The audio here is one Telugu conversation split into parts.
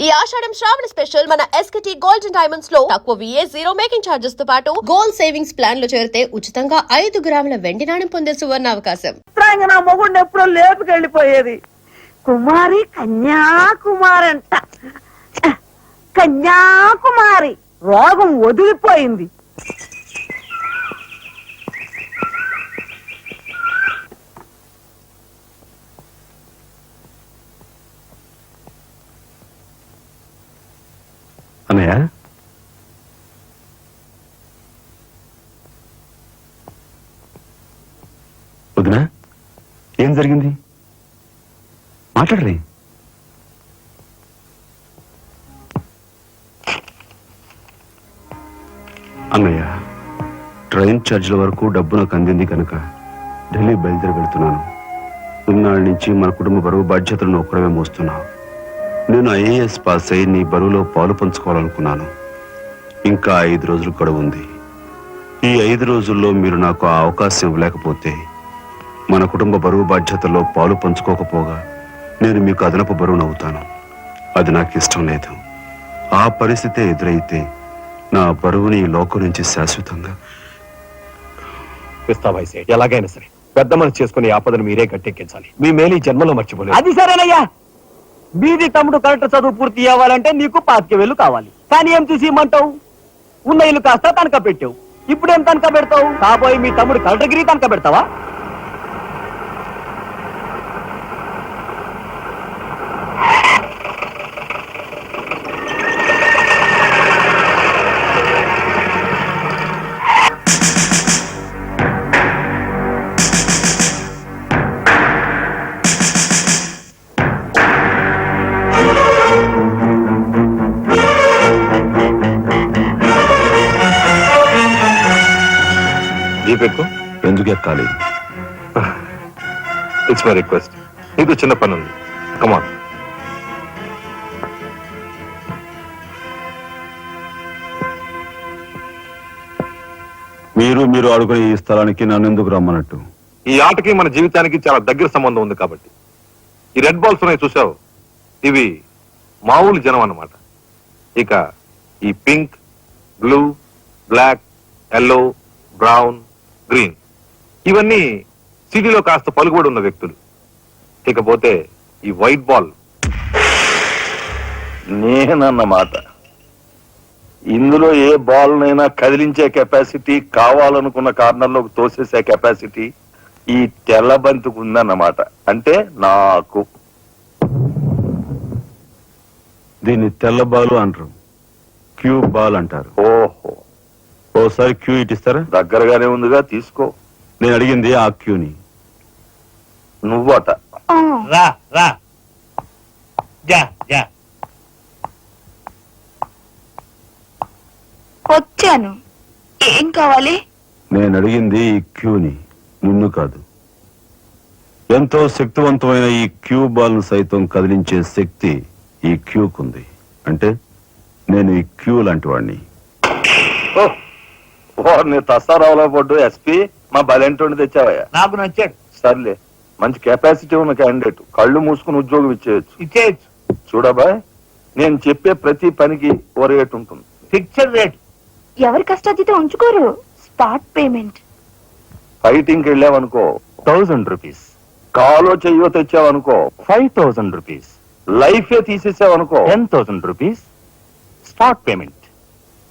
ఈ ఆషాఢం శ్రావణ స్పెషల్ మన SKT గోల్డ్ అండ్ డైమండ్స్ లో తక్కువ VA జీరో మేకింగ్ చార్జెస్ తో పాటు గోల్డ్ సేవింగ్స్ ప్లాన్ లో చేరితే ఉచితంగా 5 గ్రాముల వెండి నాణెం పొందే సువర్ణ అవకాశం. నా మొగుడిని ఎప్పుడో లేపుకెళ్ళిపోయేది. కుమారి కన్యాకుమారి అంట. కన్యాకుమారి రోగం వదిలిపోయింది. అన్నయ్య వదినా ఏం జరిగింది మాట్లాడరే. అన్నయ్య ట్రైన్ ఛార్జీల వరకు డబ్బు నాకు అందింది కనుక ఢిల్లీ బయలుదేరి వెళ్తున్నాను. ఇన్నాళ్ళ నుంచి మన కుటుంబ బరువు బాధ్యతలను ఒక్కడమే మోస్తున్నావు. నేను IAS పాస్ అయి నీ బరువులో పాలు పంచుకోవాలనుకున్నాను. ఇంకా 5 రోజులు గడువు ఉంది. ఈ 5 రోజుల్లో మీరు నాకు ఆ అవకాశం ఇవ్వలేకపోతే మన కుటుంబ బరువు బాధ్యతల్లో పాలు పంచుకోకపోగా నేను మీకు అదనపు బరువునవుతాను. అది నాకు ఇష్టం లేదు. ఆ పరిస్థితే ఎదురైతే నా బరువుని ఈ లోకం నుంచి శాశ్వతంగా ఎలాగైనా సరే పెద్ద మనసు చేసుకుని ఆపదను మీరే గట్టెక్కించాలి. మీ మేలు ఈ జన్మలో మర్చిపోలేదు. అది సరేనయ్యా. బీది తమ్ముడు కరెక్ట్ చదువు పూర్తి అవ్వాలంటే నీకు 25,000 కావాలి. కానీ ఏం చూసి ఇమ్మంటావు? ఉన్న ఇల్లు కాస్త తనఖా పెట్టావు. ఇప్పుడేం తనఖా పెడతావు? కాబోయే మీ తమ్ముడు కలెక్టర్గిరి తనఖా పెడతావా? ఎందుకు ఎక్కాలి? It's my request. నీకు చిన్న పని ఉంది. కమాన్. మీరు అడుగునే ఈ స్థలానికి నన్ను ఎందుకు రమ్మన్నట్టు? ఈ ఆటకి మన జీవితానికి చాలా దగ్గర సంబంధం ఉంది కాబట్టి. ఈ రెడ్ బాల్స్ ఉన్నాయి చూసావు, ఇవి మామూలు జనం అన్నమాట. ఇక ఈ pink, blue, black, yellow, brown, green ఇవన్నీ సిటీలో కాస్త పలుకుబడి ఉన్న వ్యక్తులు. ఇకపోతే ఈ వైట్ బాల్ నేనన్నమాట. ఇందులో ఏ బాల్ నైనా కదిలించే కెపాసిటీ, కావాలనుకున్న కార్నర్లోకి తోసేసే కెపాసిటీ ఈ తెల్ల బంతికి ఉందన్నమాట. అంటే నాకు. దీన్ని తెల్ల బాలు అంటారు, క్యూ బాల్ అంటారు. ఓహో, ఓసారి క్యూ ఇటిస్తారా? దగ్గరగానే ఉందిగా, తీసుకో. నేను అడిగింది ఆ క్యూని. నువ్వట. రా రా జా జా. వచ్చాను. ఏం కావాలి? నేను అడిగింది ఈ క్యూని, నిన్ను కాదు. ఎంతో శక్తివంతమైన ఈ క్యూ బాల్ ను సైతం కదిలించే శక్తి ఈ క్యూకుంది. అంటే నేను ఈ క్యూ లాంటి వాడిని. నీ తసారావులో పడ్డు ఎస్పీ మా బలెంటోని తెచ్చావయ్యా. నాకు నచ్చాడు. సర్లే, మంచి కెపాసిటీ ఉన్న క్యాండిడేట్. కళ్ళు మూసుకుని ఉద్యోగం ఇచ్చేయచ్చు. చూడబాయ్, నేను చెప్పే ప్రతి పనికి ఓ రేట్ ఉంటుంది. Fixed rate. ఎవరి కష్టాతీతం ఉంచుకోరు. Spot payment. ఫైటింగ్ వెళ్ళావనుకో 1000 రూపీస్. కాలో చెయ్యో తెచ్చావనుకో 5000 రూపీస్. లైఫే తీసేసావనుకో 10,000 రూపీస్ స్పాట్ పేమెంట్.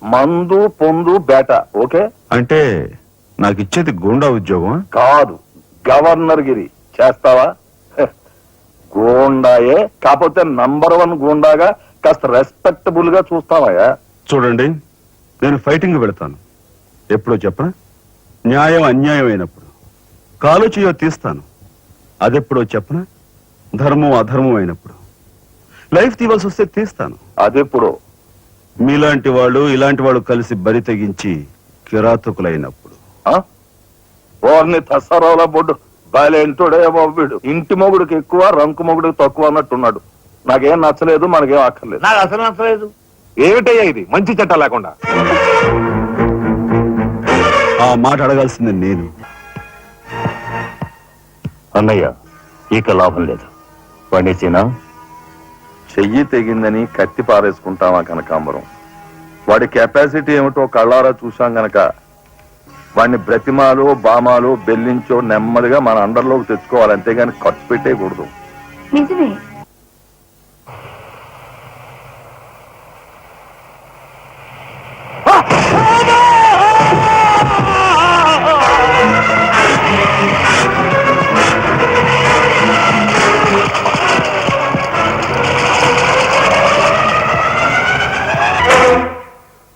మందు పొందు బేట. ఓకే? అంటే నాకు ఇచ్చేది గుండా ఉద్యోగం కాదు, గవర్నర్ గిరి. చేస్తావా? గూండాయే, కాకపోతే నంబర్ 1 గూండాగా కాస్త రెస్పెక్టబుల్ గా చూస్తావయ్యా. చూడండి, నేను ఫైటింగ్ పెడతాను. ఎప్పుడో చెప్పనా? న్యాయం అన్యాయం అయినప్పుడు. కాలు చేయో తీస్తాను. అదెప్పుడో చెప్పనా? ధర్మం అధర్మం అయినప్పుడు. లైఫ్ తీవాల్సి వస్తే తీస్తాను. అదెప్పుడు? మీలాంటి వాళ్ళు ఇలాంటి వాళ్ళు కలిసి బరి తెగించి కిరాతకులైనప్పుడు. వారిని తసరాల బొడ్డు బాలేంటోడే బాబు. వీడు ఇంటి మొగుడికి ఎక్కువ, రంకు మొగుడికి తక్కువ అన్నట్టున్నాడు. నాకేం నచ్చలేదు, మనకేం అక్కర్లేదు. నాకు అసలు నచ్చలేదు. ఏమిటయ్యా ఇది మంచి చట్టం లేకుండా? ఆ మాట అడగాల్సింది నేను. అన్నయ్య, ఇక లాభం లేదు. పండితేనా చెయ్యి తెగిందని కత్తి పారేసుకుంటామా కనకాంబరం? వాడి కెపాసిటీ ఏమిటో కళ్ళారా చూసాం గనక వాడిని బ్రతిమాలో బామాలో బెల్లించో నెమ్మదిగా మన అండర్లోకి తెచ్చుకోవాలి, అంతేగాని ఖర్చు పెట్టేయకూడదు. నిజమే.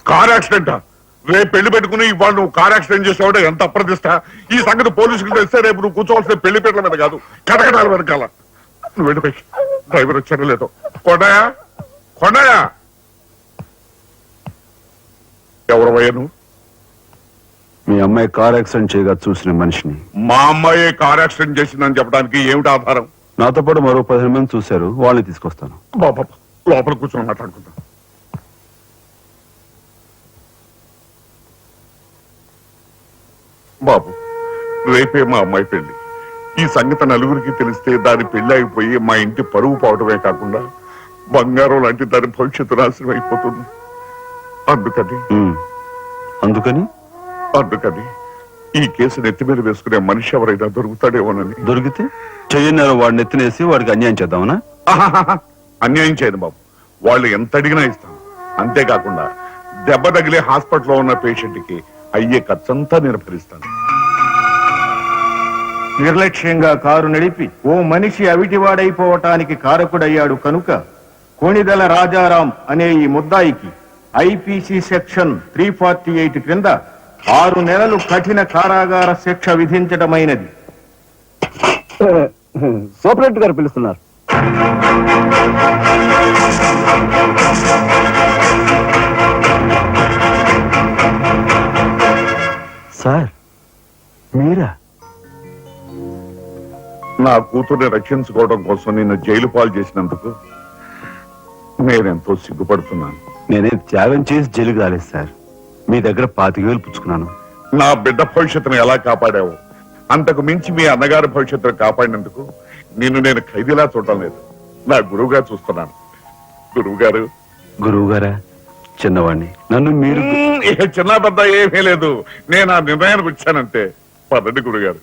కార్ యాక్సిడెంట్ రేపు పెళ్లి పెట్టుకుని ఇవాళ నువ్వు కార్ యాక్సిడెంట్ చేసావు, ఎంత అప్రదిష్ట. ఈ సంగతి పోలీసులకు తెలిస్తే రేపు నువ్వు కూర్చోవాల్సిన పెళ్లి పీటల మీద కాదు, కటకటాల వెనకాల. నువ్వు వెళ్ళిపోయి డ్రైవర్ వచ్చాడో లేదో. కొండయా కొండయా, ఎవరవయ్యా నువ్వు? మీ అమ్మాయి కార్ యాక్సిడెంట్ చేయగా చూసిన మనిషిని. మా అమ్మాయి కార్ యాక్సిడెంట్ చేసిందని చెప్పడానికి ఏమిటి ఆధారం? నాతో పాటు మరో 15 మంది చూశారు, వాళ్ళని తీసుకొస్తాను. బాబా లోపల కూర్చొని మాట్లాడుకుందాం. బాబు, రేపే మా అమ్మాయి పెళ్లి. ఈ సంగతి నలుగురికి తెలిస్తే దాని పెళ్లి అయిపోయి మా ఇంటి పరువు పోవటమే కాకుండా బంగారం లాంటి దాని భవిష్యత్తు నాశనం అయిపోతుంది. అందుకని అందుకని ఈ కేసు నెత్తి మీద వేసుకునే మనిషి ఎవరైనా దొరుకుతాడేమోనని. దొరికితే చెయ్యన్నారు వాడిని ఎత్తినేసి వాడికి అన్యాయం చేద్దామనా? ఆహాహాహా. అన్యాయం చేయను బాబు, వాళ్ళు ఎంత అడిగినా ఇస్తాను. అంతేకాకుండా దెబ్బ తగిలే హాస్పిటల్లో ఉన్న పేషెంట్ కి అయ్యే ఖర్చంతా నేను భరిస్తాను. నిర్లక్ష్యంగా కారు నడిపి ఓ మనిషి అవిటివాడైపోవటానికి కారకుడయ్యాడు కనుక కోణిదెల రాజారాం అనే ఈ ముద్దాయికి ఐపీసీ సెక్షన్ 348 క్రింద 6 నెలలు కఠిన కారాగార శిక్ష విధించడమైనది. సూపరెంట్ గారు పిలుస్తున్నారు. సార్ మీరా? నా కూతుర్ని రక్షించుకోవడం కోసం నిన్ను జైలు పాలు చేసినందుకు నేనెంతో సిగ్గుపడుతున్నాను. నేనేం త్యాగం చేసి జైలుకి రాలేదు సార్, మీ దగ్గర 25,000 పుచ్చుకున్నాను. నా బిడ్డ భవిష్యత్తును ఎలా కాపాడావు, అంతకు మించి మీ అన్నగారి భవిష్యత్తును కాపాడినందుకు నిన్ను నేను ఖైదీలా చూడటం లేదు, నా గురువుగా చూస్తున్నాను. గురువు గారు. గురువు గారా? చిన్నవాణ్ణి, నన్ను మీరు చిన్న పెద్ద ఏమీ లేదు, నేను ఆ నిర్ణయానికి వచ్చానంతే. పదండి గురుగారు.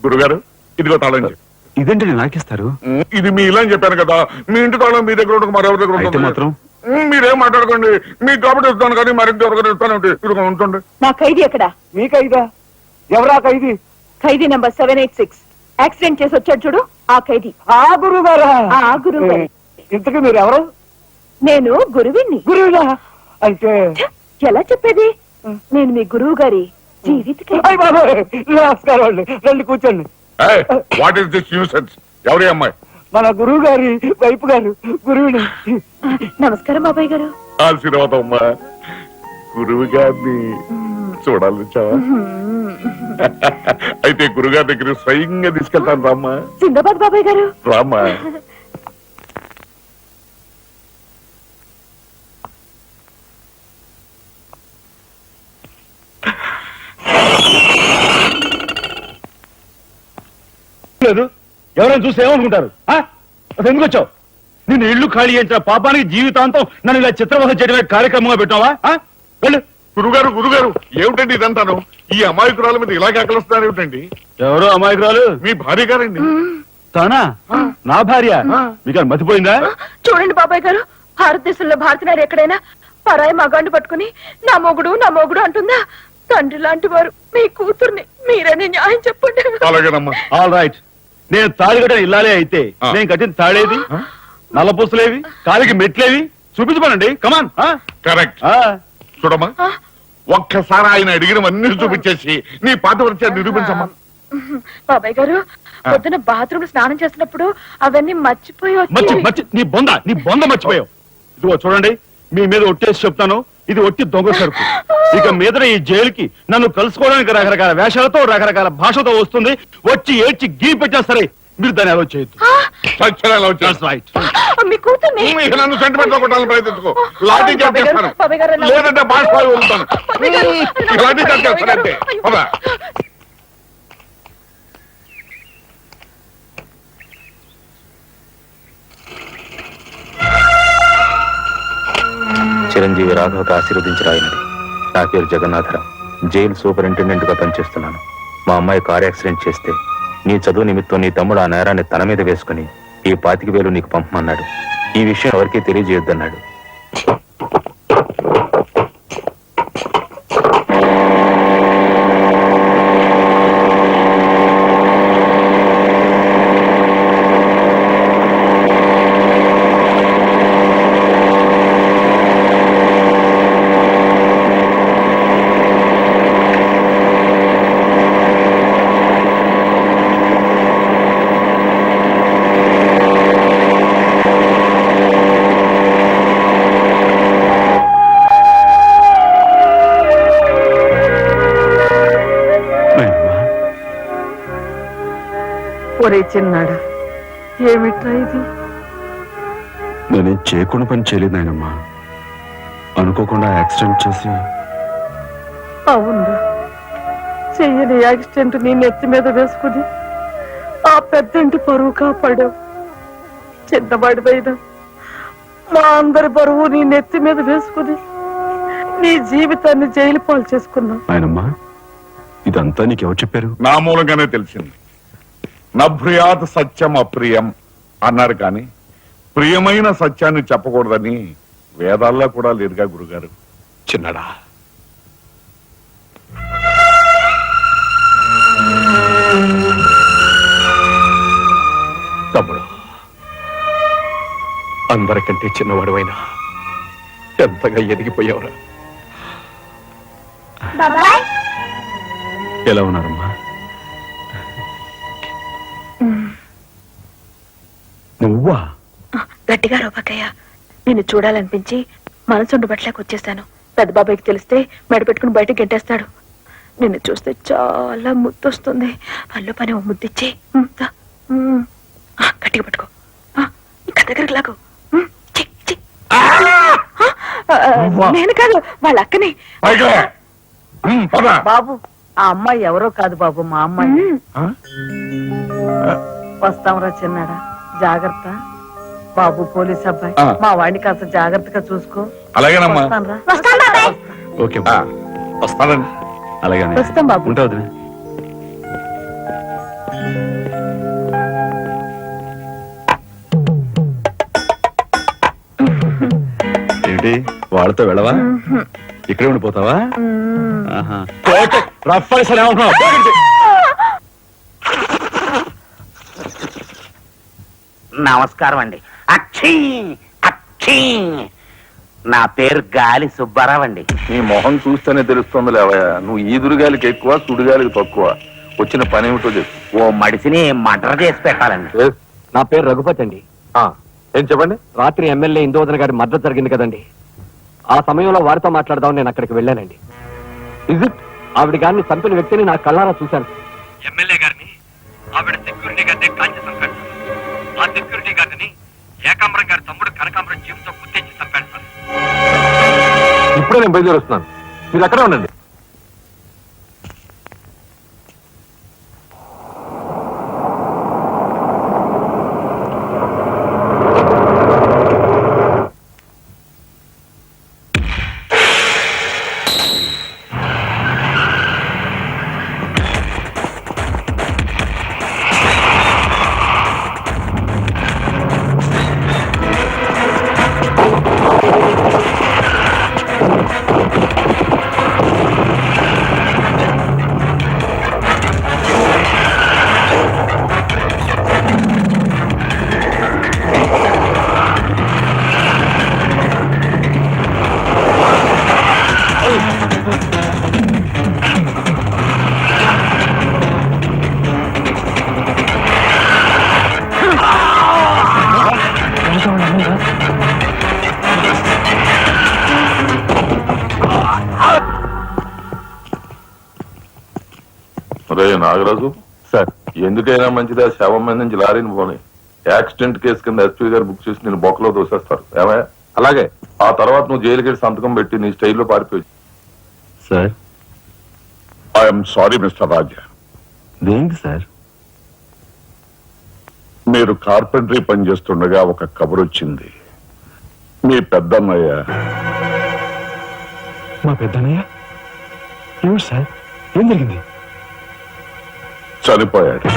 గురుగారు, ఇదిగో తాళం చెప్పు. ఇదేంటండి నాకిస్తారు? ఇది మీ ఇలా అని చెప్పాను కదా, మీ ఇంటి తాళం మీ దగ్గర ఉండక మరెవరి దగ్గర అయితే ఉంటుంది. మాత్రం మీరేం మాట్లాడకండి, మీకు కాబట్టి ఇస్తాను కానీ మరింత ఎవరికైనా ఇస్తానంటే ఇదిగో ఉంటుంది. నా ఖైదీ ఎక్కడా? మీ ఖైదా? ఎవరా ఖైదీ? ఖైదీ నంబర్ 786. యాక్సిడెంట్ చేసి వచ్చాడు చూడు, ఆ ఖైదీ. ఆ గురువు గారా? ఆ గురువు గారే. ఇంతకీ మీరు ఎవరు? నేను గురువిని. గురువులా? అయితే ఎలా చెప్పేది? నేను మీ గురువు గారి జీవిత ఖైదీ. అయ్ బాబోయ్, నమస్కారం అండి, రండి కూర్చోండి. What is this nuisance? ఎవరి అమ్మాయి? మన గురువు గారి వైపు గారు గురువుని. నమస్కారం బాబాయ్ గారు. ఆశీర్వాదం అమ్మా. గురువు గారిని చూడాలి వచ్చావా? అయితే గురుగారి దగ్గర స్వయంగా తీసుకెళ్తాను రామ్మా. జిందాబాద్ బాబాయ్ గారు. రామ్మా. లేదు, ఎవరైనా చూస్తే ఏమనుకుంటారు? అసలు ఎందుకు వచ్చావు? నిన్ను ఇల్లు ఖాళీ చేయించిన పాపానికి జీవితాంతం నన్ను ఇలా చిత్రవధ చేయడమే కార్యక్రమంగా పెట్టావా? వెళ్ళు. గురుగారు గురుగారు, ఏమిటండి ఇదంతాను? ఈ అమాయకురాల మీద ఇలాగే అక్కలుస్తున్నారు ఏమిటండి? ఎవరో అమాయకురాలు? మీ భార్య గారండి. తానా? నా భార్య? మీకు మతిపోయిందా? చూడండి బాబాయ్ గారు, భారతదేశంలో భారతీయులు ఎక్కడైనా పరాయి మగాండు పట్టుకుని నా మొగుడు అంటుందా? తండ్రి లాంటి వారు మీ కూతుర్ని మీరని న్యాయం చెప్పండి. అలాగేనమ్మా. All right. నేను తాళి కట్టిన ఇల్లాలే అయితే నేను కట్టిన తాళేది, నల్లపూసలేవి, కాలికి మెట్లేవి చూపించమనండి. కమాన్. కరెక్ట్. చూడమ్మా, ఒక్కసారి ఆయన అడిగినవన్నీ చూపించేసి నీ పాతివ్రత్యాన్ని నిరూపించమ్మా. బాబాయ్ గారు, పొద్దున బాత్రూమ్ స్నానం చేసినప్పుడు అవన్నీ మర్చిపోయి నీ బొంద మర్చిపోయావు. ఇదిగో చూడండి, మీ మీద ఒట్టేసి చెప్తాను, ఇది ఒట్టి దొంగ సరుకు. ఇక మీద ఈ జైలుకి నన్ను కలుసుకోవడానికి రకరకాల వేషాలతో రకరకాల భాషతో వస్తుంది. వచ్చి ఏడ్చి గీ పెట్టా సరే, మీరు దాన్ని అలౌ చేయొద్దు. మీ కూతుర్ని నన్ను సెంటిమెంట్ లో కొట్టాలని ప్రయత్నించుకో. లాఠీ చార్జ్ చేస్తాను, లేదంటే బాష్పాలు వదులుతాను. లాఠీ చార్జ్ చేస్తానంటే. చిరంజీవి రాఘవతో ఆశీర్వదించి రాయినది. నా పేరు జగన్నాథరావు, జైలు సూపరింటెండెంట్ గా పనిచేస్తున్నాను. మా అమ్మాయి కార్ యాక్సిడెంట్ చేస్తే నీ చదువు నిమిత్తం నీ తమ్ముడు ఆ నేరాన్ని తన మీద వేసుకుని ఈ 25,000 నీకు పంపమన్నాడు. ఈ విషయం ఎవరికీ తెలియజేయొద్దన్నాడు. ఒరే చిన్నాడా, ఏమిట్రా ఇది? నేనేం చేయకుండా పని చేయలేదు నాయనమ్మా. అనుకోకుండా యాక్సిడెంట్ చేసి. అవును, చెయ్యని యాక్సిడెంట్ నీ నెత్తి మీద వేసుకుని ఆ పెద్దంటి పరువు కాపాడావు. చిన్నవాడిపైన మా అందరి పరువు నీ నెత్తి మీద వేసుకుని నీ జీవితాన్ని జైలు పాలు చేసుకున్నావు. నాయనమ్మా, ఇదంతా నీకెవరు చెప్పారు? నా మూలంగానే తెలిసింది. నభ్రియాత్ సత్యం అప్రియం అన్నారు, కానీ ప్రియమైన సత్యాన్ని చెప్పకూడదని వేదాల్లో కూడా లేదుగా గురుగారు. చిన్నడా, తమ్ముడు, అందరికంటే చిన్నవాడువైనా ఎంతగా ఎదిగిపోయావురా. ఎలా ఉన్నారమ్మా? నువ్వా? గట్టిగా రోబకయ్య, నిన్ను చూడాలనిపించి మనసుండు బట్టలేక వచ్చేసాను. పెద్ద బాబాయ్కి తెలిస్తే మెడ పెట్టుకుని బయటకు గెంటేస్తాడు. నిన్ను చూస్తే చాలా ముద్దొస్తుంది. అల్లు పని ఓ ముద్దిచ్చి గట్టిగా పట్టుకో. ఇంకా దగ్గరికి లాగు. నేను కాదు, వాళ్ళ అక్కని. బాబు, ఆ అమ్మాయి ఎవరో కాదు బాబు, మా అమ్మాయి. వస్తాంరా చిన్నాడా, జాగ్రత్త. బాబు పోలీస్ అబ్బాయి, మా వాడిని కాస్త జాగ్రత్తగా చూసుకో. అలాగేనమ్మా. ఓకే వస్తానండి. అలాగే వస్తాం బాబు. ఉంటా వదిలే. ఏంటి వాళ్ళతో వెళ్ళవా? ఇక్కడే ఉండిపోతావా? రఫ్ సరే ఏమంటున్నావు? నమస్కారం అండి. అక్షీ అక్షీ, నా పేరు గాలి సుబ్బారావు అండి. నీ మొహం చూస్తేనే తెలుస్తుంది లేవయ్యా, నువ్వు ఈదురుగాలికి ఎక్కువ సుడిగాలికి తక్కువ. వచ్చిన పని ఏమిటో చెప్పు. ఓ మడిసిని మర్డర్ చేసి పెట్టాలండి. నా పేరు రఘుపతి అండి. ఏం చెప్పండి. రాత్రి ఎమ్మెల్యే ఇందోదన గారి మద్దతు జరిగింది కదండి. ఆ సమయంలో వారితో మాట్లాడదామని నేను అక్కడికి వెళ్ళానండి. ఆవిడ గారిని చంపిన వ్యక్తిని నా కళ్ళారా చూశాను. ఎమ్మెల్యే గారిని ఆవిడ సెక్యూరిటీ గారిని కాల్చి చంపాడు. ఆ సెక్యూరిటీ గారిని ఏకాంబరం గారి తమ్ముడు కనకాంబరం జీవంతో గుర్తించి చంపాడు సార్. ఇప్పుడే నేను బయలుదేరి వస్తున్నాను, మీరు అక్కడే ఉండండి. రే నాగరాజు సార్, ఎందుకైనా మంచిది ఆ శవం మీద నుంచి లారీని పోనీ. యాక్సిడెంట్ కేసు కింద ఎస్పీ గారు బుక్ చేసి నేను బొక్కలో దోసేస్తారు. ఏమయ్యా? అలాగే. ఆ తర్వాత నువ్వు జైలుకి వెళ్ళి సంతకం పెట్టి నీ స్టైల్లో పారిపోయి. సార్, ఐఎమ్ సారీ మిస్టర్ రాజా. దేనికి సార్? మీరు కార్పెంటరీ పని చేస్తుండగా ఒక కబురు వచ్చింది. మీ పెద్దన్నయ్య మా పెద్దన్నయ్య ఏమిటి సార్, ఏం జరిగింది? చనిపోయాడు.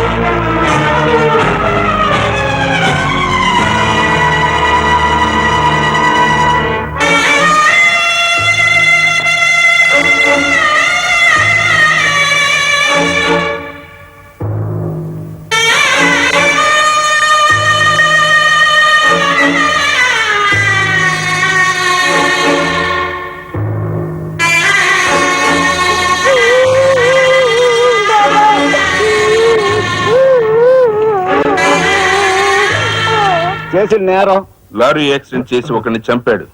చేసిన నేరం. లారీ యాక్సిడెంట్ చేసి ఒకరిని చంపాడు.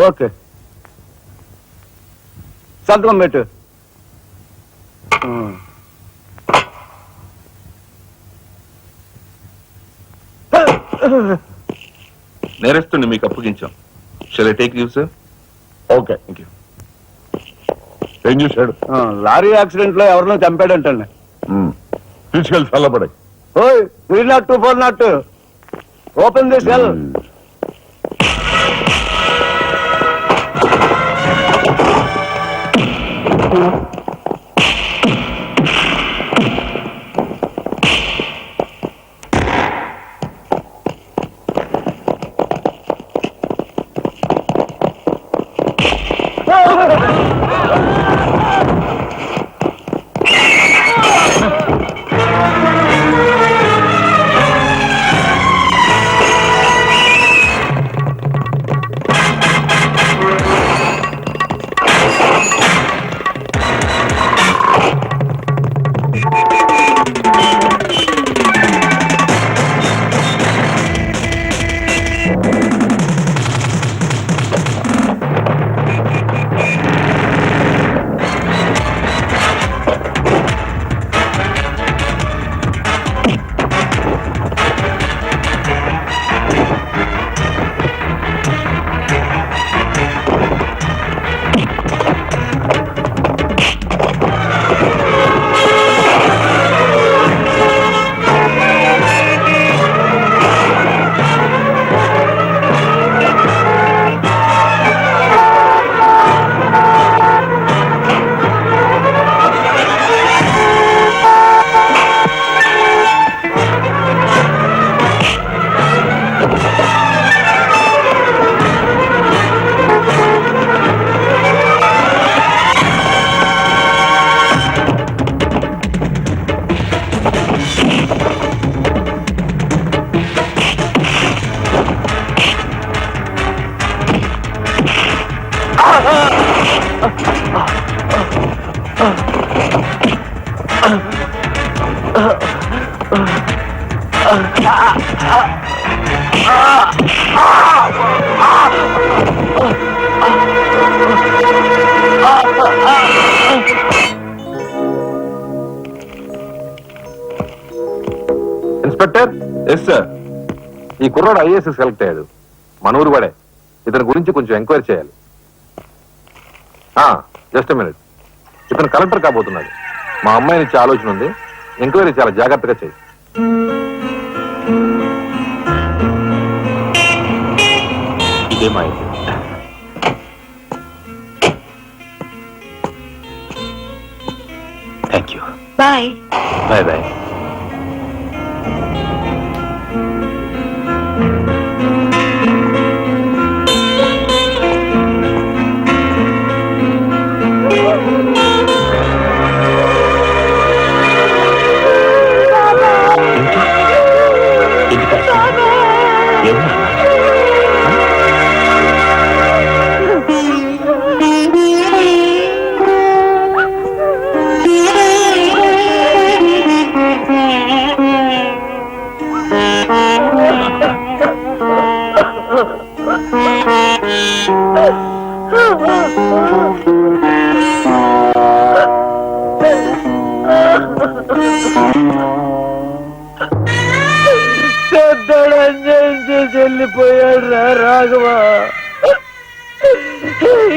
ఓకే, సంతకం పెట్టు. నేరస్తుని మీకు అప్పగించాం. Shall I take leave sir? Okay. Thank you. ఏం చూశాడు? లారీ యాక్సిడెంట్ లో ఎవరినో చంపాడంటండి. తీసుకెళ్ళి చల్లబడాయి. ఓయ్ 302 402 open the cell. Inspector. Yes sir. ఈ కుర్రాడు ఐఏఎస్ సెలెక్ట్ అయ్యాడు, మన ఊరు వాడే. ఇతని గురించి కొంచెం ఎంక్వైరీ చేయాలి. Just minute. ఇతను కలెక్టర్ కాబోతున్నాడు. మా అమ్మాయి నుంచి ఆలోచన ఉంది. ఎంక్వైరీ చాలా జాగ్రత్తగా చేయి. ఇదే మా ఇంటి. Thank you. Bye. Bye bye. వెళ్ళిపోయాడు రా రాఘవ.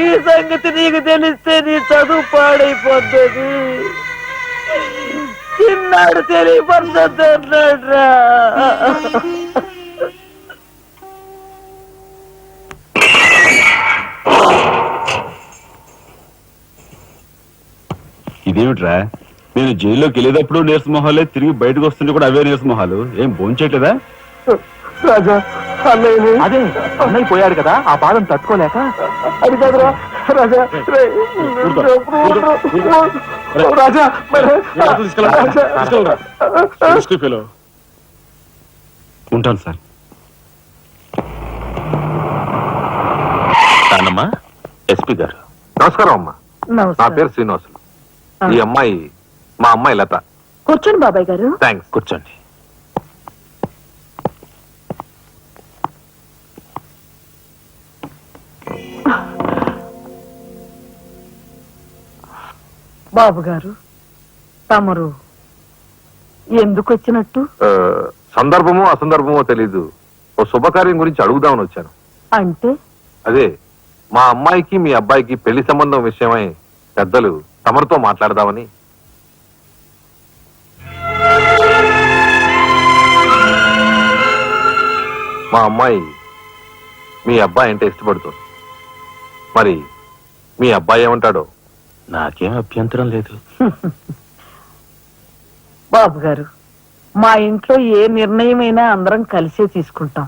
ఈ సంగతి నీకు తెలిస్తే నీ చదువు పాడైపోతుంది. చిన్నాడు తెలియపడుతుంది అన్నాడు రా. ఇదేమిట్రా, నేను జైల్లోకి వెళ్ళేటప్పుడు నీరసమొహాలే, తిరిగి బయటకు వస్తుంటే కూడా అవే నీరసమొహాలు. ఏం భోంచేయట్లేదా? రాజా అన్నయ్య అదే అన్నయ్య పోయాడు కదా, ఆ బాధను తట్టుకోలేక. అది కాదురా రాజా రాజా ఉంటాను సార్. నాన్నమ్మా, ఎస్పీ గారు. నమస్కారం అమ్మా. నా నమస్కారం. పేరు శ్రీనివాసులు. ఈ అమ్మాయి మా అమ్మాయి లత. కూర్చోండి బాబాయ్ గారు. థ్యాంక్స్. కూర్చోండి. బాబు గారు, తమరు ఎందుకు వచ్చినట్టు? సందర్భమో అసందర్భమో తెలీదు, ఓ శుభకార్యం గురించి అడుగుదామని వచ్చాను. అంటే అదే మా అమ్మాయికి మీ అబ్బాయికి పెళ్లి సంబంధం విషయమై పెద్దలు తమరితో మాట్లాడదామని. మా అమ్మాయి మీ అబ్బాయి అంటే ఇష్టపడుతుంది. మరి మీ అబ్బాయి ఏమంటాడో. నాకేం అభ్యంతరం లేదు. బాబు గారు, మా ఇంట్లో ఏ నిర్ణయమైనా అందరం కలిసే తీసుకుంటాం.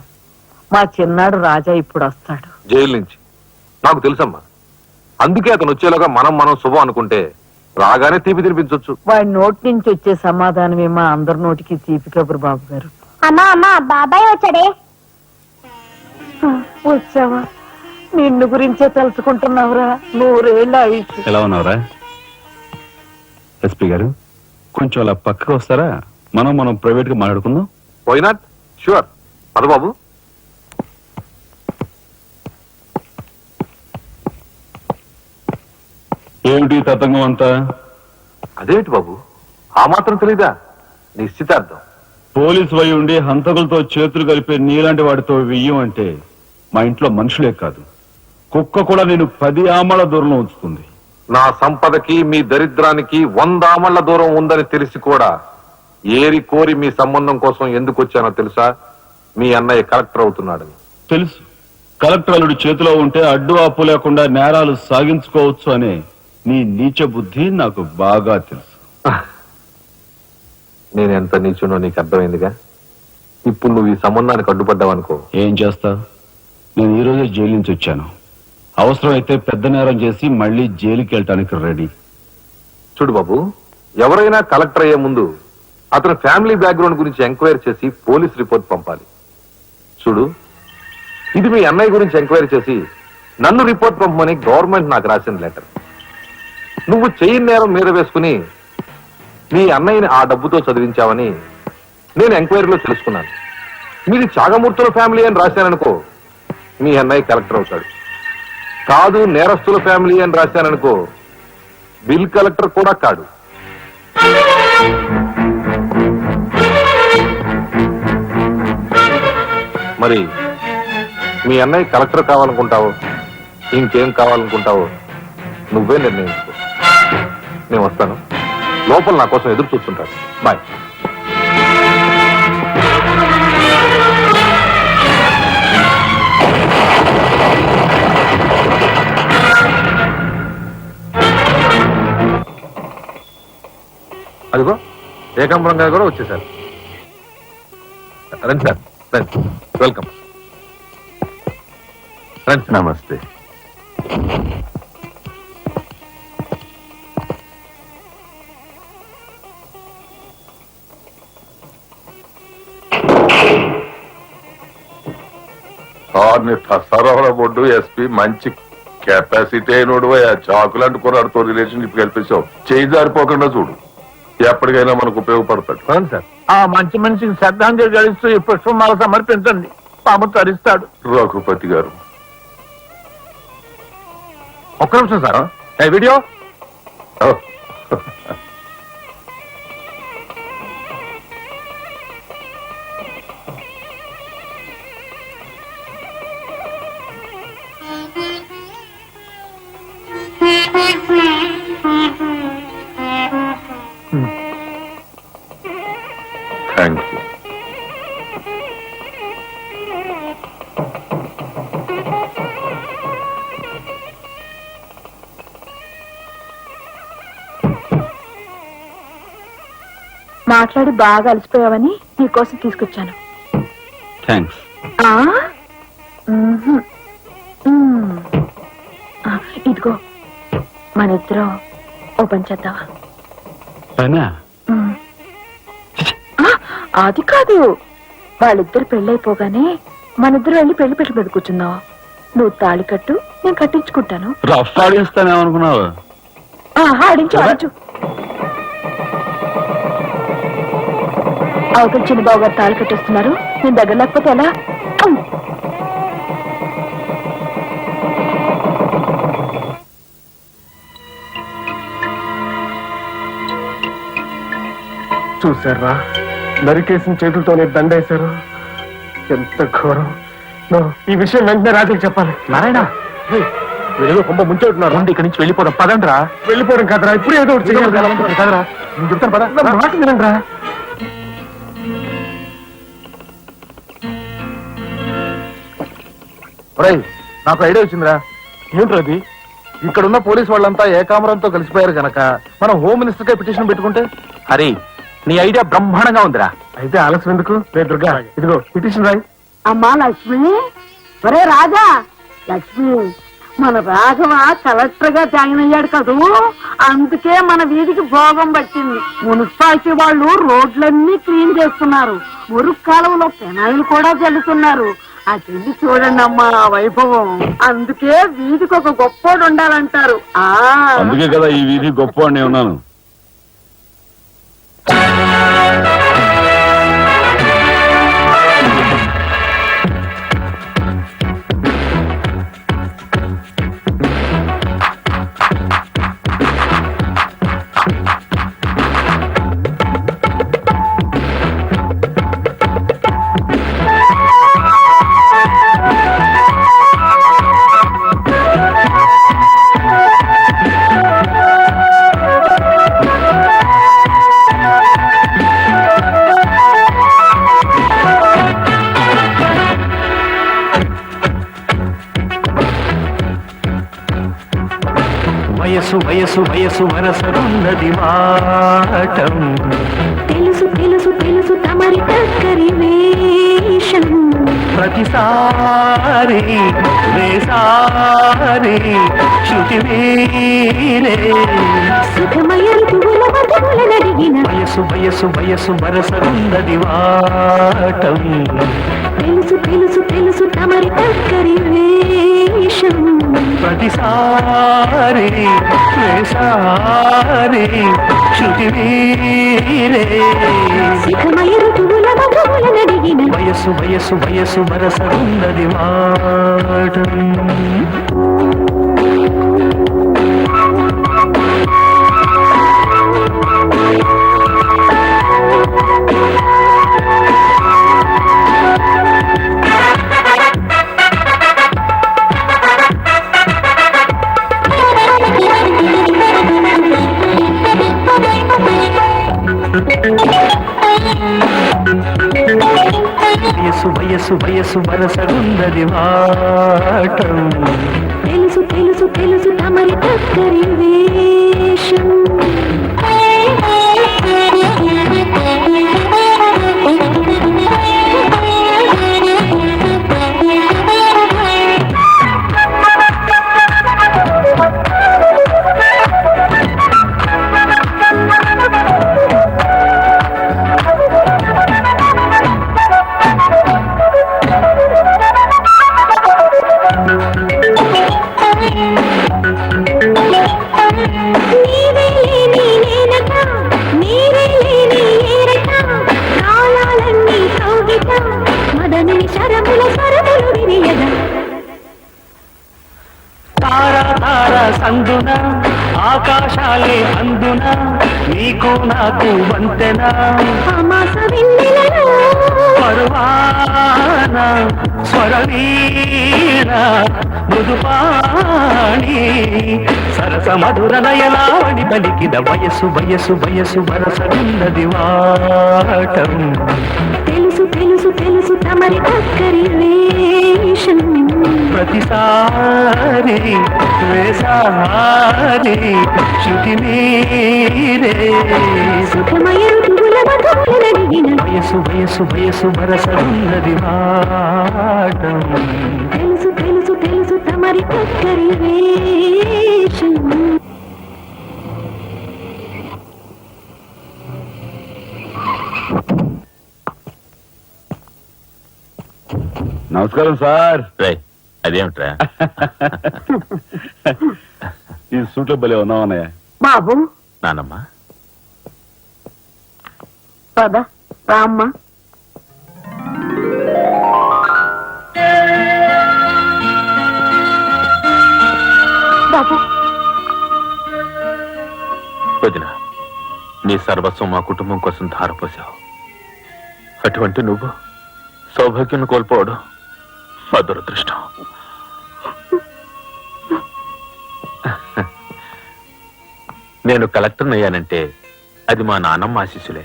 మా చిన్నాడు రాజా ఇప్పుడు వస్తాడు జైలు నుంచి. నాకు తెలుసమ్మా, అందుకే అతను వచ్చేలాగా మనం శుభం అనుకుంటే రాగానే తీపి తినిపించవచ్చు. వాడి నోటి నుంచి వచ్చే సమాధానమే మా అందరి నోటికి తీపి కబురు. బాబు గారు, అమ్మా అమ్మా బాబాయ్ వచ్చాడే. వచ్చావా? నిన్ను గురించే తలుచుకుంటున్నావురా. 100 ఏళ్ళ ఆయుష్. ఎలా ఉన్నావురా? ఎస్పీ గారు, కొంచెం అలా పక్కకు వస్తారా? మనం ప్రైవేట్ గా మాట్లాడుకుందాం. Why not? షూర్. పద బాబు. ఏమిటి తతంగం అంతా? అదేమిటి బాబు, ఆ మాత్రం తెలీదా? నిశ్చితార్థం. పోలీసు వై ఉండి హంతకులతో చేతులు కలిపే నీలాంటి వాడితో వెయ్యం అంటే మా ఇంట్లో మనుషులే కాదు, కుక్క కూడా నేను 10 ఆమళ్ల దూరంలో ఉంచుతుంది. నా సంపదకి మీ దరిద్రానికి 100 ఆమళ్ల దూరం ఉందని తెలిసి కూడా ఏరి కోరి మీ సంబంధం కోసం ఎందుకు వచ్చానో తెలుసా? మీ అన్నయ్య కలెక్టర్ అవుతున్నాడని. తెలుసు. కలెక్టర్ అల్లుడి చేతిలో ఉంటే అడ్డు ఆపు లేకుండా నేరాలు సాగించుకోవచ్చు అనే నీ నీచ బుద్ధి నాకు బాగా తెలుసు. నేను ఎంత నీచునో నీకు అర్థమైందిగా. ఇప్పుడు నువ్వు ఈ సంబంధానికి అడ్డుపడ్డావనుకో. ఏం చేస్తా? నేను ఈ రోజే జైలు నుంచి వచ్చాను. అవసరమైతే పెద్ద నేరం చేసి మళ్ళీ జైలుకి వెళ్ళటానికి రెడీ. చూడు బాబు, ఎవరైనా కలెక్టర్ అయ్యే ముందు అతని ఫ్యామిలీ బ్యాక్గ్రౌండ్ గురించి ఎంక్వైరీ చేసి పోలీస్ రిపోర్ట్ పంపాలి. చూడు, ఇది మీ అన్నయ్య గురించి ఎంక్వైరీ చేసి నన్ను రిపోర్ట్ పంపమని గవర్నమెంట్ నాకు రాసిన లెటర్. నువ్వు చెయ్యి నేరం మీద వేసుకుని మీ అన్నయ్యని ఆ డబ్బుతో చదివించావని నేను ఎంక్వైరీలో తెలుసుకున్నాను. మీది చాగమూర్తుల ఫ్యామిలీ అని రాశాననుకో, మీ అన్నయ్య కలెక్టర్ అవుతాడు. కాదు నేరస్తుల ఫ్యామిలీ అని రాశాననుకో, బిల్ కలెక్టర్ కూడా కాడు. మరి మీ అన్నయ్య కలెక్టర్ కావాలనుకుంటావో ఇంకేం కావాలనుకుంటావో నువ్వే నిర్ణయించుకో. నేను వస్తాను. లోపల నా కోసం ఎదురు చూస్తుంటాను. బాయ్. అదిగో ఏకాంబరం గారు కూడా వచ్చేసారు. రండి సార్, రండి. వెల్కమ్. రండి. నమస్తే. సరఫరా బొడ్డు ఎస్పీ మంచి కెపాసిటీ అయినోడు. చాకులాంటి కుర్రాడితో రిలేషన్షిప్ కల్పించావు. చేయి జారిపోకుండా చూడు, ఎప్పటికైనా మనకు ఉపయోగపడతాడు. అవును సార్. ఆ మంచి మనిషికి శ్రద్ధాంజలి గడిస్తూ ఈ పుష్పమాల సమర్పించండి. పాము తరిస్తాడు. రఘుపతి గారు, ఒక్క నిమిషం సార్. Video thank you. మాట్లాడి బాగా అలసిపోయావని నీకోసం తీసుకొచ్చాను. థ్యాంక్స్. ఆ? మ్మ్హ్. మ్మ్. ఆ, ఇదిగో మన ఇద్దరం ఓ పని చేద్దావా? పనా? మ్మ్. ఆ, అది కాదు, వాళ్ళిద్దరు పెళ్ళైపోగానే మనిద్దరు వెళ్ళి పెళ్లి పెట్టి మీద కూర్చుందాం. నువ్వు తాళి కట్టు, నేను కట్టించుకుంటాను. రఫ్ ఆడిస్తానేమనుకున్నావు? ఆడించు ఆడించు. అవతల చిన్న బాబు గారు తాళి కట్టేస్తున్నారు, నేను దగ్గర లేకపోతే ఎలా? చూసారా, నరికేసిన చేతులతోనే దండేశారు. ఎంత ఘోరం. ఈ విషయం వెంటనే రాజుకి చెప్పాలి. నారాయణ, వీళ్ళు కొంప ముంచెట్టున్నారు. ఇక్కడి నుంచి వెళ్ళిపోదాం, పదండ్రా. వెళ్ళిపోవడం కదరా, ఇప్పుడు ఏదో ఒకటి చేయాలి కదరా. నేను చెప్తాను పద, నా మాట వినండిరా. నాకు ఐడియా వచ్చిందిరా. ఏంట్రా అది? ఇక్కడున్న పోలీస్ వాళ్ళంతా ఏకామరంతో కలిసిపోయారు గనక మనం హోమ్ మినిస్టర్ కే పిటిషన్ పెట్టుకుంటే. హరి, నీ ఐడియా బ్రహ్మాండంగా ఉందిరా. అయితే ఆలస్యం ఎందుకు? రే దుర్గా, ఇదిగో పిటిషన్ రాయి. అమ్మా లక్ష్మి, ఒరే రాజా, లక్ష్మి, మన రాఘవ కలెక్టర్ గా జాయిన్ అయ్యాడు కదూ, అందుకే మన వీధికి భోగం పట్టింది. మున్సిపాలిటీ వాళ్ళు రోడ్లన్నీ క్లీన్ చేస్తున్నారు, మురుగు కాలువలో పెనాయిలు కూడా చల్లుతున్నారు. ఆ చెల్లి చూడండి అమ్మా వైభవం. అందుకే వీధికి ఒక గొప్పోడు ఉండాలంటారు. అందుకే కదా ఈ వీధి గొప్ప అని ఉన్నాను. వయసు వయసు వయసు వరసరున్నది వాటం. తెలుసు తెలుసు తెలుసు తమరి టక్కరి వేషం. ప్రతిసారి వేసారి శృతి వీరే సుఖమయ ఋతువుల మధువుల నడిగిన. వయసు వయసు వయసు వరసరున్నది వాటం. తెలుసు తెలుసు తెలుసు తమరి టక్కరి వేషం. ప్రతిసారి వేసారి శృతి వీరే సుఖమయ ఋతువుల మధువుల నడిగిన. వయసు వయసు వయసు వరసరున్నది వాటం. వయసు వయసు వయసు వరసరున్నది వాటం. తెలుసు తెలుసు తెలుసు తమరి టక్కరి వేషం. అందున ఆకాశాలే అందున నీకు నాకు వంతెన. పరువాన స్వరవీణ మృదుపాణి సరస మధుర నయనావళి పలికిన. వయసు వయసు వయసు వరసగున్నది వాటం. తెలుసు తెలుసు తెలుసు తమరి టక్కరి వేషం. ప్రతిసారి వేసారి శృతి మీరే సుఖమయ ఋతువుల మధు వరములనడిగిన వయసు వయసు వయసు వరసన్నది వాటం. తెలుసు తెలుసు తెలుసు తమరి కక్కరి వేషం. నమస్కారం సార్. అదేమిట్రా ఈ సూట్లో భలే ఉన్నావు అన్నయ్య. బాబు నానమ్మ పద రామ్మ. బాబు వదిన, నీ సర్వస్వం మా కుటుంబం కోసం ధారపోసావు. అటువంటి నువ్వు సౌభాగ్యం కోల్పోవడం మా దురదృష్టం. నేను కలెక్టర్ అయ్యానంటే అది మా నాన్నమ్మ ఆశీస్సులే.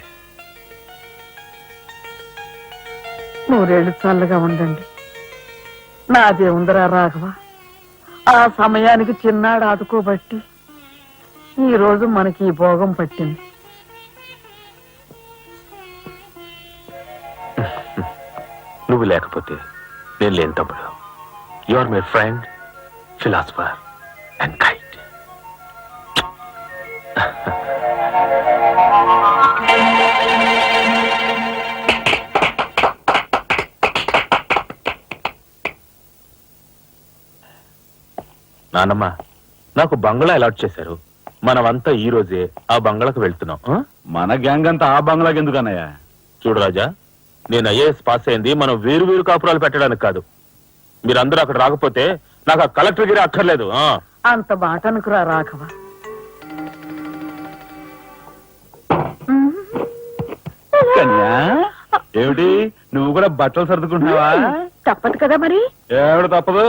నూరేళ్లు చల్లగా ఉండండి. నాదే ఉందరా రాఘవ. ఆ సమయానికి చిన్నాడు ఆదుకోబట్టి ఈ రోజు మనకి ఈ భోగం పట్టింది. నువ్వు లేకపోతే నేను లేని తమ్ముడు. You are my friend, philosopher and guide. నానమ్మ, నాకు బంగ్లా అలాట్ చేశారు. మనమంతా ఈ రోజే ఆ బంగ్లాకు వెళ్తున్నాం. మన గ్యాంగ్ అంతా ఆ బంగ్లాకి ఎందుకు అన్నయ్య? చూడు రాజా, నేను ఐఏఎస్ పాస్ అయింది మనం వేరు వేరు కాపురాలు పెట్టడానికి కాదు. మీరందరూ అక్కడ రాకపోతే నాకు ఆ కలెక్టర్ గిరి అక్కర్లేదు. అంత మాట అనుకురా రాఘవ. కన్యా, ఏమిటి నువ్వు కూడా బట్టలు సర్దుకుంటున్నావా? తప్పదు కదా మరి. ఏమిటి తప్పదు?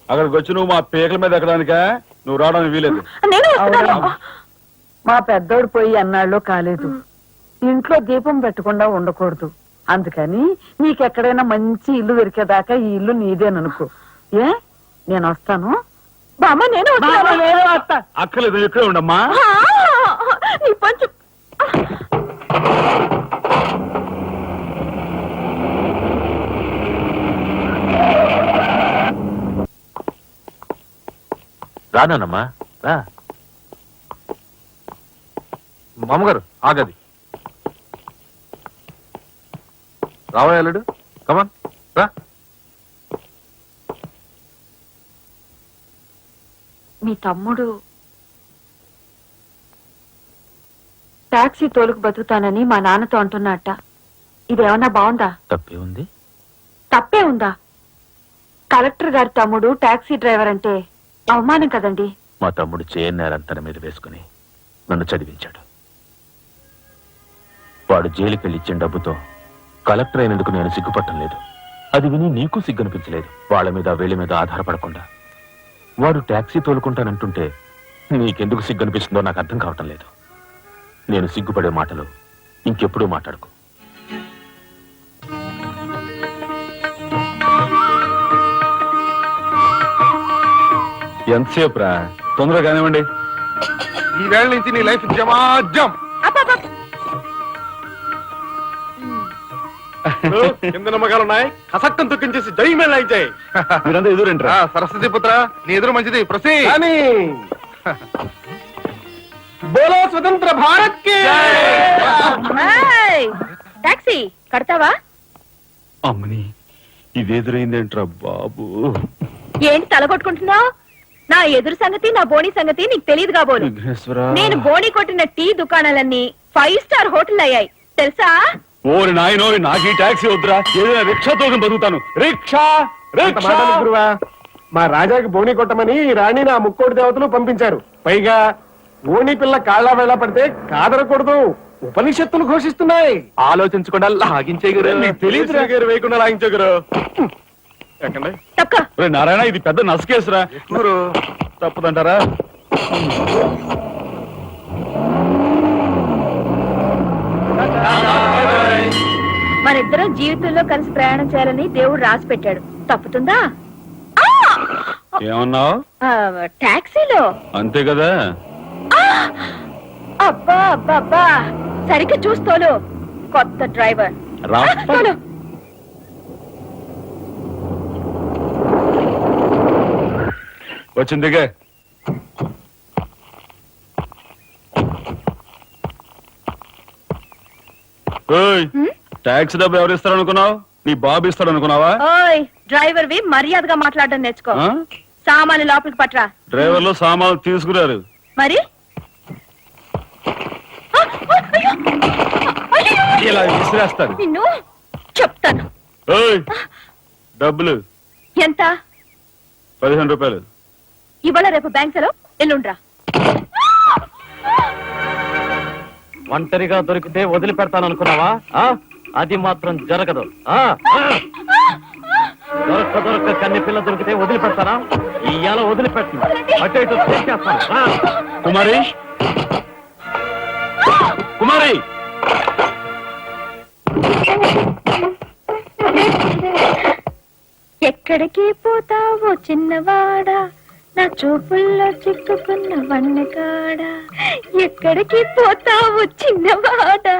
అక్కడికి వచ్చి నువ్వు మా పీకల మీద ఎక్కడానికా? నువ్వు రావడానికి వీలేదు. అవునా? మా పెద్దోడు పోయి అన్నాళ్ళు కాలేదు. ఇంట్లో దీపం పెట్టకుండా ఉండకూడదు. అందుకని నీకెక్కడైనా మంచి ఇల్లు దొరికేదాకా ఈ ఇల్లు నీదేననుకో. ఏ నేను వస్తాను. బామ్మ నేను అక్కర్లేదు, ఇక్కడే ఉండమ్మా. నీ పంచు రానమ్మా, రా. మామగారు ఆగది. రావాయలుడు, కమాన్ రా. మీ తమ్ముడు టాక్సీ తోలుకు బతుకుతానని మా నాన్నతో అంటున్నట్ట. ఇదేమన్నా బాగుందా? తప్పే ఉంది. తప్పే ఉందా? కలెక్టర్ గారి తమ్ముడు టాక్సీ డ్రైవర్ అంటే అవమానం కదండి. మా తమ్ముడు చేయన్నారని తన మీద వేసుకుని నన్ను చదివించాడు. వాడు జైలుకి వెళ్ళి ఇచ్చిన డబ్బుతో కలెక్టర్ అయినందుకు నేను సిగ్గుపట్టం లేదు. అది విని నీకు సిగ్గనిపించలేదు. వాళ్ళ మీద వీళ్ళ మీద ఆధారపడకుండా వాడు టాక్సీ తోలుకుంటానంటుంటే నీకెందుకు సిగ్గనిపిస్తుందో నాకు అర్థం కావటం లేదు. నేను సిగ్గుపడే మాటలు ఇంకెప్పుడూ మాట్లాడుకో. ఎంతసేపు రా? తొందరగా కానివ్వండి. ఈ వేళ నుంచి నీ లైఫ్ జమాజం. కింద నమ్మకాలు ఉన్నాయి. హసక్కం తొక్కించేసి జై మేళ అయిచాయి. మీరంతా ఎదురేంట్రా? సరస్వతి పుత్ర, నీ ఎదురు మంచిది. ప్రసీ బోలో స్వతంత్ర భారత్ కి టాక్సీ కడతావా? అమ్మని, ఇదేదురైందేంట్రా బాబు? ఏంటి తల కొట్టుకుంటున్నావు? నా ఎదురు సంగతి, నా బోణి సంగతి నీకు తెలియదు కాబోలు. విఘ్నేశ్వరా, నేను బోణి కొట్టిన టీ దుకాణాలన్నీ 5 స్టార్ హోటల్ అయ్యాయి తెలుసా? ఓరి నాయనో, నాకు ఈ టాక్సీ వద్దురా. ఏదైనా రిక్షా తోటి బతుకుతాను. Rickshaw rickshaw. గురువా, మా రాజాకి బోని కొట్టమని రాణిని ఆ ముక్కోటి దేవతలు పంపించారు. పైగా బోని పిల్ల కాళ్ళ వేళ పడితే కాదరకూడదు, ఉపనిషత్తులు ఘోషిస్తున్నాయి. ఆలోచించకుండా లాగించేయగలరు. నీకు తెలియదు గారు వేయకుండా లాగించగరు. ఎక్కండి. ఒరే నారాయణ, ఇది పెద్ద నసకేసురా. తప్పదంటారా? మనిద్దరం జీవితంలో కలిసి ప్రయాణం చేయాలని దేవుడు రాసి పెట్టాడు. తప్పుతుందా? ఏమన్నావు? టాక్సీలో అంతే కదా. అబ్బా అబ్బా అబ్బా, సరిగ్గా చూస్తోలు. కొత్త డ్రైవర్ వచ్చిందిగా ట్యాక్సీ డబ్బు ఎవరు ఇస్తారు అనుకున్నావు? నీ బాబు ఇస్తాడు అనుకున్నావా? ఓయ్ డ్రైవర్ వి మర్యాదగా మాట్లాడడం నేర్చుకో. ఆ? సామాన్లు లోపలికి పట్రా. డ్రైవర్లు సామాన్లు తీసుకురారు. మరి ఇలా విసిరేస్తారు. నిన్ను చెప్తాను. ఓయ్ డబ్బులు ఎంత? 15 రూపాయలు. ఇవాళ రేపు బ్యాంక్ సెలవు, ఎల్లుండ్రా. ఒంటరిగా దొరికితే వదిలిపెడతాను అనుకున్నావా? అది మాత్రం జరగదు. దొరక్క కన్ని పిల్ల దొరికితే వదిలిపెడతానా? ఇవాళ వదిలిపెట్టను. అటు ఇటు చేసేస్తాను. కుమారి కుమారి ఎక్కడికి పోతావో చిన్నవాడా, నా చూపుల్లో చిక్కుకున్న వన్నకాడా. ఎక్కడికి పోతావో చిన్నవాడా,